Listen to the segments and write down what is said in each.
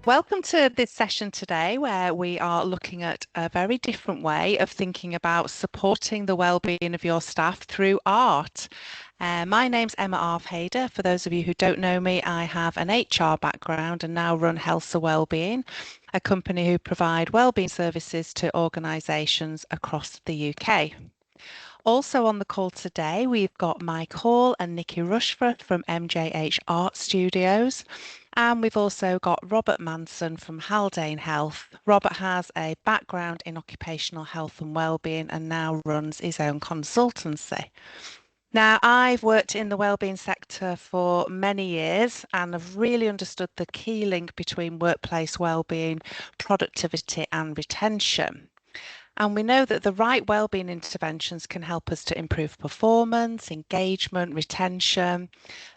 Welcome to this session today, where we are looking at a very different way of thinking about supporting the well-being of your staff through art. My name's Emma Arfhader. For those of you who don't know me, I have an HR background and now run Hälsa Wellbeing, a company who provide wellbeing services to organisations across the UK. Also on the call today, we've got Mike Hall and Nikki Rushforth from MJH ArtStudios. And we've also got Robert Manson from Haldane Health. Robert has a background in occupational health and wellbeing and now runs his own consultancy. Now, I've worked in the wellbeing sector for many years and have really understood the key link between workplace wellbeing, productivity and retention. And we know that the right wellbeing interventions can help us to improve performance, engagement, retention,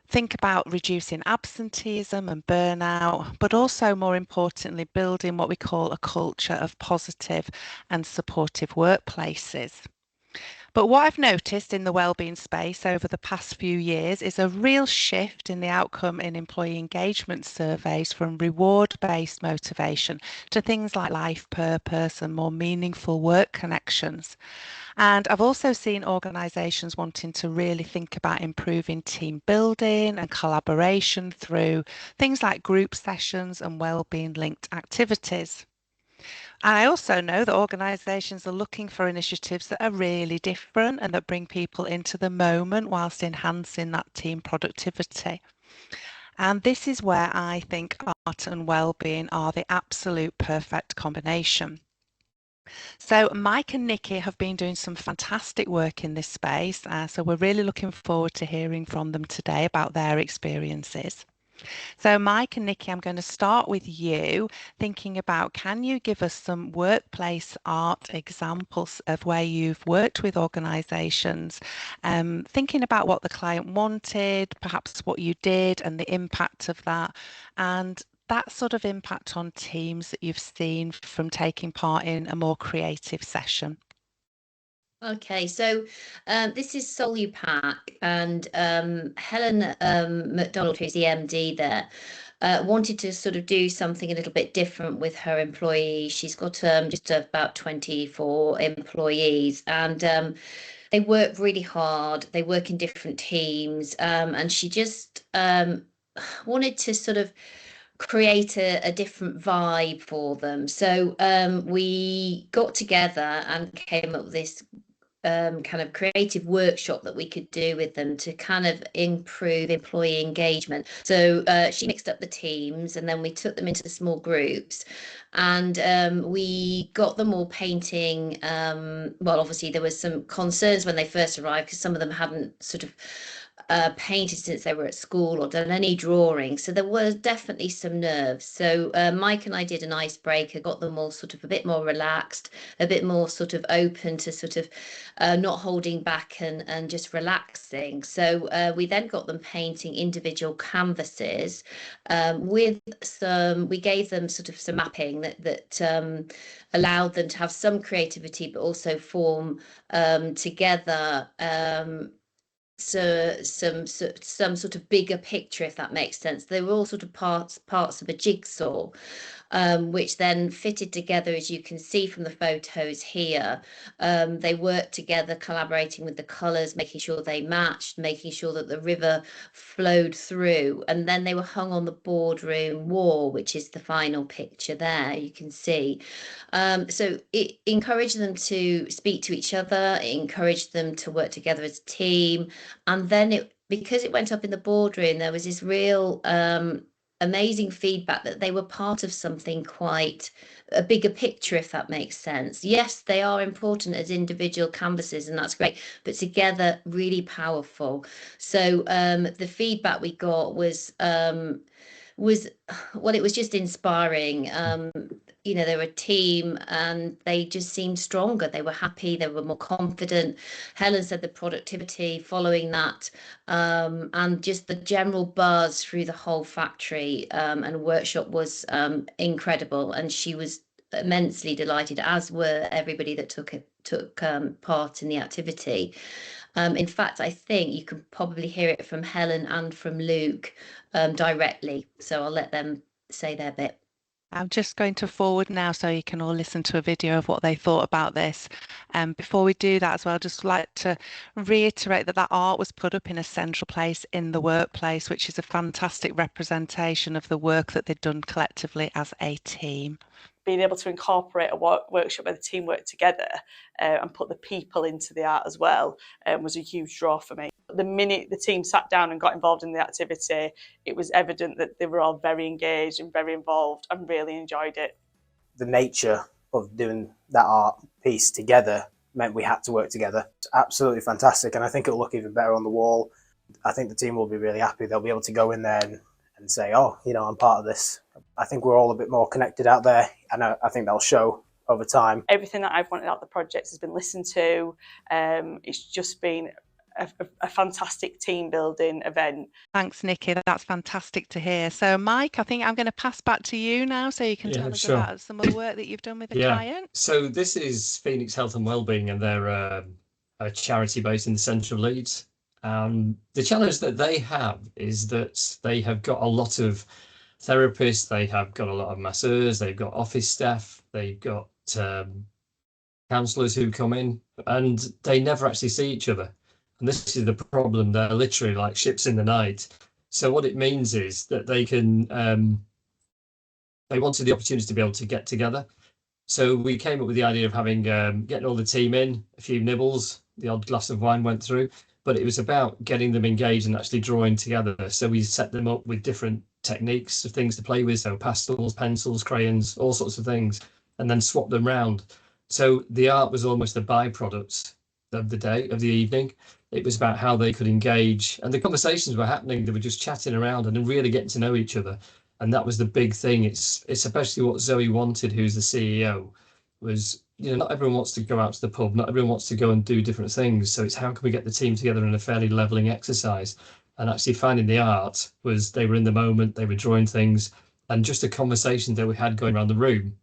think about reducing absenteeism and burnout, but also more importantly, building what we call a culture of positive and supportive workplaces. But what I've noticed in the wellbeing space over the past few years is a real shift in the outcome in employee engagement surveys from reward-based motivation to things like life purpose and more meaningful work connections. And I've also seen organisations wanting to really think about improving team building and collaboration through things like group sessions and wellbeing linked activities. And I also know that organisations are looking for initiatives that are really different and that bring people into the moment whilst enhancing that team productivity. And this is where I think art and wellbeing are the absolute perfect combination. So Mike and Nikki have been doing some fantastic work in this space. So we're really looking forward to hearing from them today about their experiences. So Mike and Nikki, I'm going to start with you, thinking about, can you give us some workplace art examples of where you've worked with organisations, thinking about what the client wanted, perhaps what you did and the impact of that, and that sort of impact on teams that you've seen from taking part in a more creative session. Okay, so this is Solupac, and Helen McDonald, who's the MD there, wanted to sort of do something a little bit different with her employees. She's got just about 24 employees, and they work really hard. They work in different teams, and she just wanted to sort of create a different vibe for them. So we got together and came up with this kind of creative workshop that we could do with them to kind of improve employee engagement. So she mixed up the teams and then we took them into small groups and we got them all painting. Well, obviously there was some concerns when they first arrived because some of them hadn't sort of painted since they were at school or done any drawing. So there was definitely some nerves. So Mike and I did an icebreaker, got them all sort of a bit more relaxed, a bit more sort of open to sort of not holding back and just relaxing. So we then got them painting individual canvases with we gave them sort of some mapping that allowed them to have some creativity, but also form together so some sort of bigger picture, if that makes sense. They were all sort of parts of a jigsaw, which then fitted together, as you can see from the photos here. They worked together, collaborating with the colours, making sure they matched, making sure that the river flowed through, and then they were hung on the boardroom wall, which is the final picture there, you can see. So it encouraged them to speak to each other, it encouraged them to work together as a team, and then because it went up in the boardroom, there was this real amazing feedback that they were part of something quite a bigger picture, if that makes sense. Yes, they are important as individual canvases, and that's great, but together really powerful. So the feedback we got was well, it was just inspiring. You know, they were a team and they just seemed stronger. They were happy, they were more confident. Helen said the productivity following that, and just the general buzz through the whole factory and workshop was incredible. And she was immensely delighted, as were everybody that took part in the activity. In fact, I think you can probably hear it from Helen and from Luke directly. So I'll let them say their bit. I'm just going to forward now so you can all listen to a video of what they thought about this. Before we do that as well, I'd just like to reiterate that art was put up in a central place in the workplace, which is a fantastic representation of the work that they'd done collectively as a team. Being able to incorporate a workshop where the team worked together and put the people into the art as well was a huge draw for me. The minute the team sat down and got involved in the activity, it was evident that they were all very engaged and very involved and really enjoyed it. The nature of doing that art piece together meant we had to work together. It's absolutely fantastic, and I think it'll look even better on the wall. I think the team will be really happy. They'll be able to go in there and say, oh, I'm part of this. I think we're all a bit more connected out there, and I think that'll show over time. Everything that I've wanted out of the project has been listened to. It's just been a fantastic team building event. Thanks, Nikki. That's fantastic to hear. So, Mike, I think I'm going to pass back to you now so you can tell us about some of the work that you've done with the client. So this is Phoenix Hälsa Wellbeing, and they're a charity based in the centre of Leeds. The challenge that they have is that they have got a lot of therapists, they have got a lot of masseurs, they've got office staff, they've got counsellors who come in, and they never actually see each other. And this is the problem. They're literally like ships in the night. So what it means is that they can, they wanted the opportunity to be able to get together. So we came up with the idea of having, getting all the team in, a few nibbles, the odd glass of wine went through, but it was about getting them engaged and actually drawing together. So we set them up with different techniques of things to play with. So pastels, pencils, crayons, all sorts of things, and then swap them round. So the art was almost a byproduct of the day, of the evening. It was about how they could engage, and the conversations were happening. They were just chatting around and really getting to know each other. And that was the big thing. It's especially what Zoe wanted, who's the CEO, was, not everyone wants to go out to the pub. Not everyone wants to go and do different things. So it's how can we get the team together in a fairly leveling exercise? And actually finding the art was they were in the moment, they were drawing things, and just the conversation that we had going around the room,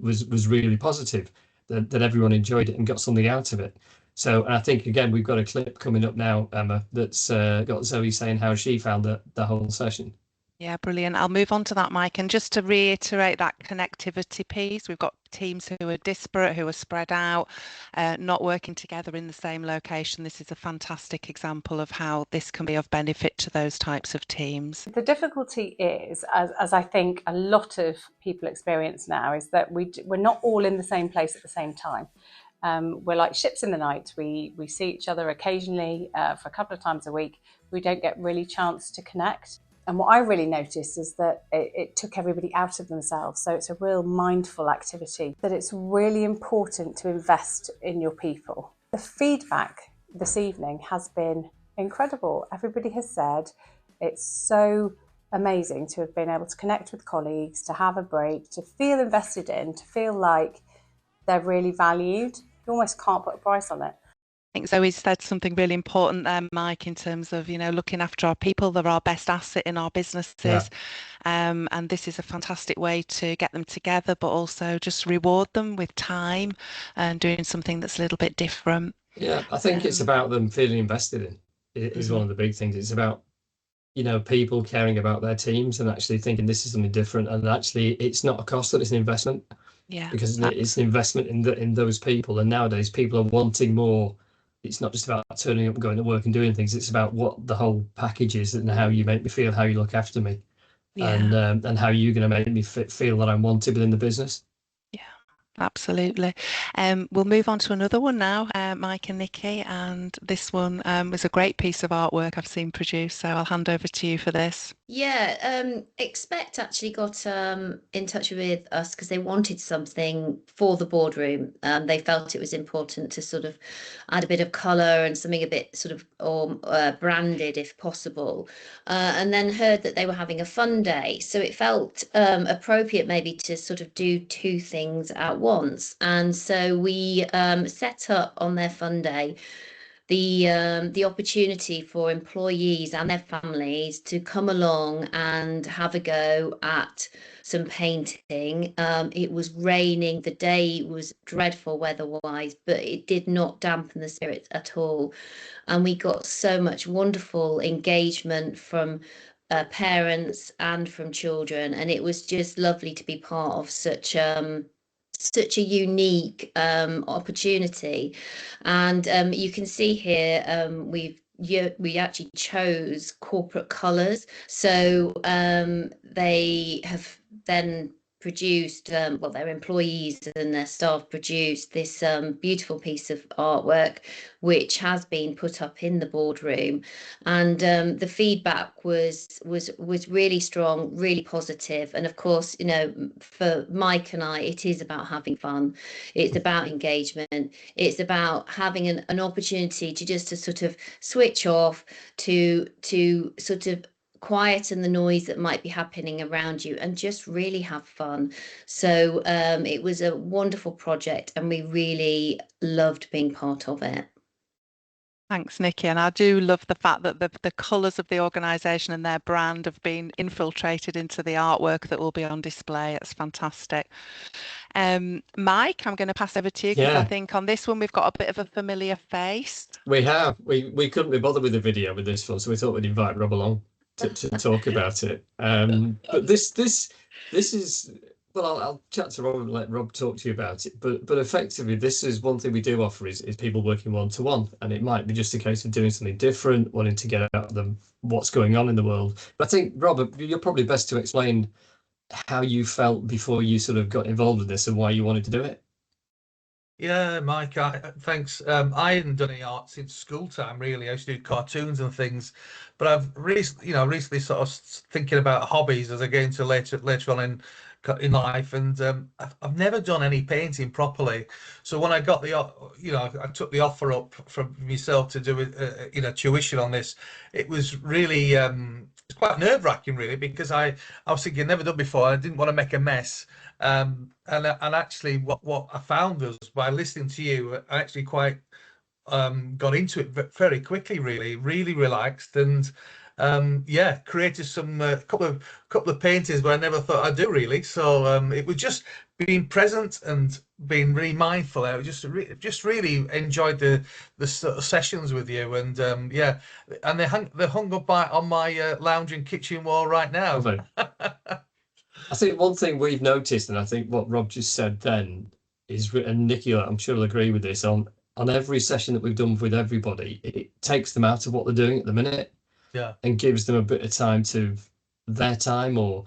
was really positive, that everyone enjoyed it and got something out of it. So, and I think, again, we've got a clip coming up now, Emma, that's got Zoe saying how she found the whole session. Yeah, brilliant. I'll move on to that, Mike. And just to reiterate that connectivity piece, we've got teams who are disparate, who are spread out, not working together in the same location. This is a fantastic example of how this can be of benefit to those types of teams. The difficulty is, as I think a lot of people experience now, is that we're not all in the same place at the same time. We're like ships in the night. We see each other occasionally for a couple of times a week. We don't get really chance to connect. And what I really noticed is that it took everybody out of themselves. So it's a real mindful activity, that it's really important to invest in your people. The feedback this evening has been incredible. Everybody has said it's so amazing to have been able to connect with colleagues, to have a break, to feel invested in, to feel like they're really valued. You almost can't put a price on it. I think Zoe said something really important there, Mike, in terms of, looking after our people. They're our best asset in our businesses. Yeah. And this is a fantastic way to get them together, but also just reward them with time and doing something that's a little bit different. Yeah, I think it's about them feeling invested in. It is one of the big things. It's about, people caring about their teams and actually thinking this is something different. And actually, it's not a cost, but it's an investment. Yeah, because it's an investment in those people. And nowadays, people are wanting more. It's not just about turning up and going to work and doing things. It's about what the whole package is and how you make me feel, how you look after me, and how you're going to make me feel that I'm wanted within the business. Yeah, absolutely. We'll move on to another one now, Mike and Nikki. And this one was a great piece of artwork I've seen produced. So I'll hand over to you for this. Yeah, Expect actually got in touch with us because they wanted something for the boardroom. They felt it was important to sort of add a bit of colour and something a bit sort of branded if possible, and then heard that they were having a fun day. So it felt appropriate maybe to sort of do two things at once. And so we set up on their fun day the opportunity for employees and their families to come along and have a go at some painting. It was raining, the day was dreadful weather-wise, but it did not dampen the spirits at all. And we got so much wonderful engagement from parents and from children, and it was just lovely to be part of such a unique opportunity. And you can see here we actually chose corporate colours, so they have then produced, well, their employees and their staff produced this beautiful piece of artwork, which has been put up in the boardroom, and the feedback was really strong, really positive. And of course, you know, for Mike and I, it is about having fun, it's about engagement, it's about having an opportunity to sort of switch off, to sort of quieten the noise that might be happening around you and just really have fun. So it was a wonderful project and we really loved being part of it. Thanks, Nikki. And I do love the fact that the colours of the organisation and their brand have been infiltrated into the artwork that will be on display. It's fantastic. Mike, I'm going to pass over to you because I think on this one we've got a bit of a familiar face. We have. We couldn't be bothered with the video with this one, so we thought we'd invite Rob along to talk about it. But this is, well, I'll chat to Rob and let Rob talk to you about it. But effectively, this is one thing we do offer is people working one-to-one, and it might be just a case of doing something different, wanting to get out of them what's going on in the world. But I think, Rob, you're probably best to explain how you felt before you sort of got involved with this and why you wanted to do it. Yeah, Mike, thanks. I hadn't done any art since school time, really. I used to do cartoons and things, but I've recently sort of thinking about hobbies as I get into later on in life, and I've never done any painting properly. So when I got I took the offer up from myself to do tuition on this. It was really it's quite nerve-wracking, really, because I was thinking, never done before. I didn't want to make a mess. And actually what I found was, by listening to you, I actually quite got into it very quickly, really relaxed, and created some couple of paintings where I never thought I'd do, really. So it was just being present and being really mindful. I just really enjoyed the sort of sessions with you, and and they're hung up on my lounge and kitchen wall right now. I think one thing we've noticed, and I think what Rob just said then is, and Nikki, I'm sure will agree with this, on every session that we've done with everybody, it takes them out of what they're doing at the minute, and gives them a bit of time to their time, or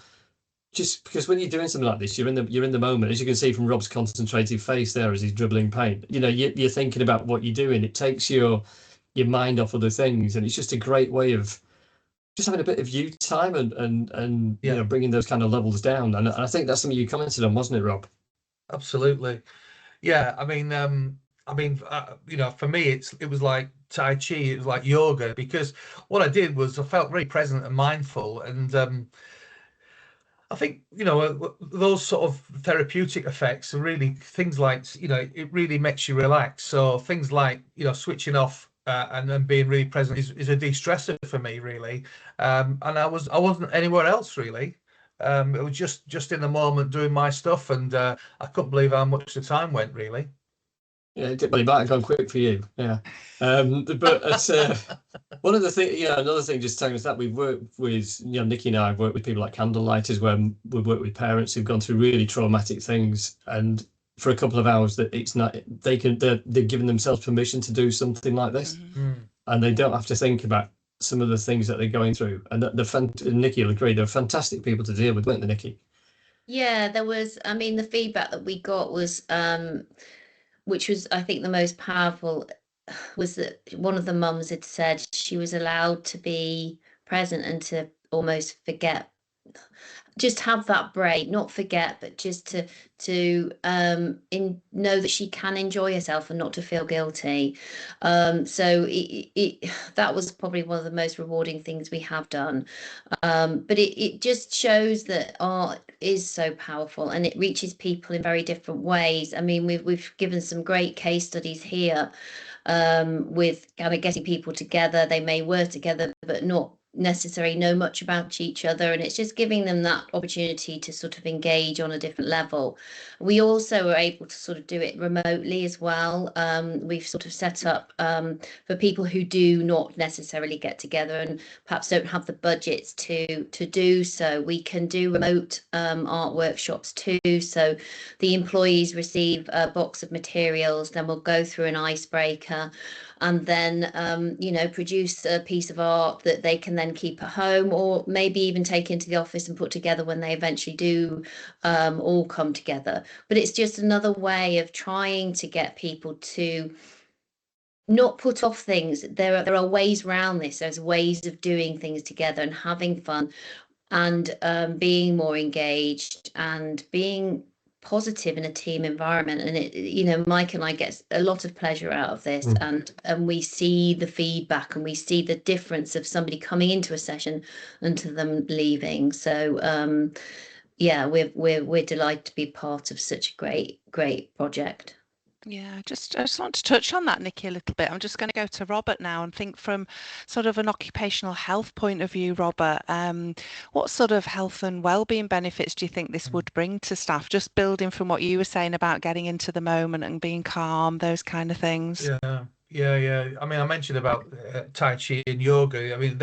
just because when you're doing something like this, you're in the moment, as you can see from Rob's concentrated face there as he's dribbling paint. You know, you're thinking about what you're doing. It takes your mind off other things, and it's just a great way of just having a bit of you time and you know, bringing those kind of levels down. And I think that's something you commented on, wasn't it, Rob? Absolutely. Yeah. I mean, you know, for me, it was like Tai Chi. It was like yoga, because what I did was I felt very present and mindful. And I think, you know, those sort of therapeutic effects are really things like, you know, it really makes you relax. So things like, you know, switching off and then being really present is a de-stressor for me, really. And I wasn't anywhere else, really. It was just in the moment doing my stuff, and I couldn't believe how much the time went, really. Yeah, it might have gone quick for you. Yeah. But one of the things, another thing, just telling us that we've worked with, you know, Nikki and I have worked with people like Candlelighters, where we've worked with parents who've gone through really traumatic things, and for a couple of hours that it's not, they're giving themselves permission to do something like this, and they don't have to think about some of the things that they're going through. And Nikki will agree, they're fantastic people to deal with, weren't they, Nikki? Yeah, there was, I mean, the feedback that we got was, which was, I think, the most powerful, was that one of the mums had said she was allowed to be present and to almost forget, just have that break, not forget, but just to know that she can enjoy herself and not to feel guilty. So that was probably one of the most rewarding things we have done. But it just shows that art is so powerful and it reaches people in very different ways. I mean, we've given some great case studies here, with kind of getting people together. They may work together, but not necessarily know much about each other, and it's just giving them that opportunity to sort of engage on a different level. We also are able to sort of do it remotely as well. We've sort of set up for people who do not necessarily get together and perhaps don't have the budgets to do so, we can do remote art workshops too. So the employees receive a box of materials, then we'll go through an icebreaker, and then produce a piece of art that they can then keep at home, or maybe even take into the office and put together when they eventually do all come together. But it's just another way of trying to get people to not put off things. There are ways around this. There's ways of doing things together and having fun, and being more engaged and being positive in a team environment. And Mike and I get a lot of pleasure out of this, and we see the feedback, and we see the difference of somebody coming into a session and to them leaving. So we're delighted to be part of such a great project. Yeah, I just want to touch on that, Nikki, a little bit. I'm just going to go to Robert now and think from sort of an occupational health point of view, Robert, what sort of health and wellbeing benefits do you think this would bring to staff? Just building from what you were saying about getting into the moment and being calm, those kind of things. Yeah. I mean, I mentioned about Tai Chi and yoga. I mean,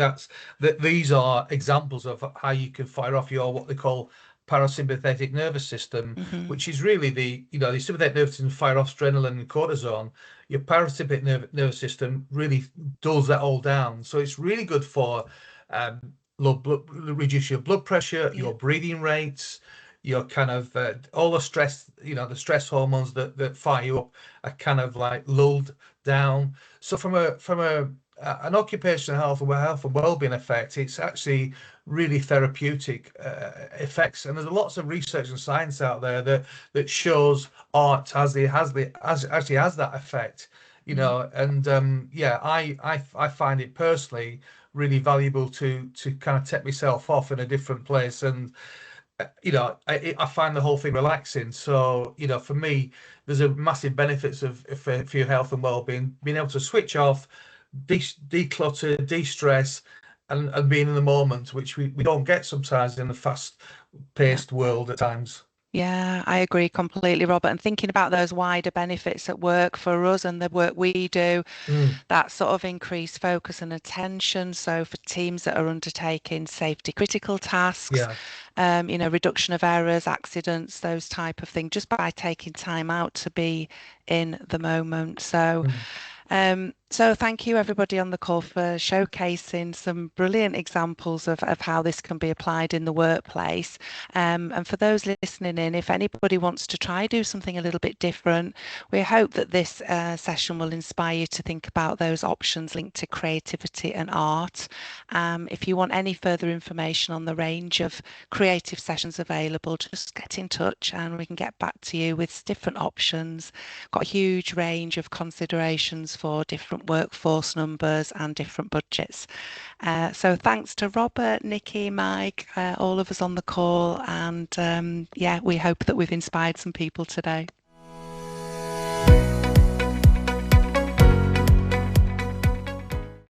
these are examples of how you can fire off your what they call parasympathetic nervous system, which is really the sympathetic nervous system fire off adrenaline and cortisone. Your parasympathetic nervous system really dulls that all down. So it's really good for reduce your blood pressure, your breathing rates, your kind of all the stress, the stress hormones that fire you up are kind of like lulled down. So from an occupational health and well-being effect, it's actually really therapeutic effects, and there's lots of research and science out there that shows art actually has that effect, and I find it personally really valuable to kind of take myself off in a different place, and I find the whole thing relaxing. So for me, there's a massive benefits for your health and well-being, being able to switch off, declutter, de-stress, and being in the moment, which we don't get sometimes in the fast-paced world at times. Yeah, I agree completely, Robert. And thinking about those wider benefits at work for us and the work we do, that sort of increased focus and attention. So for teams that are undertaking safety critical tasks, reduction of errors, accidents, those type of things, just by taking time out to be in the moment. So thank you everybody on the call for showcasing some brilliant examples of how this can be applied in the workplace. And for those listening in, if anybody wants to try do something a little bit different, we hope that this session will inspire you to think about those options linked to creativity and art. If you want any further information on the range of creative sessions available, just get in touch and we can get back to you with different options. Got a huge range of considerations for different workforce numbers and different budgets. So thanks to Robert, Nikki, Mike, all of us on the call, and we hope that we've inspired some people today.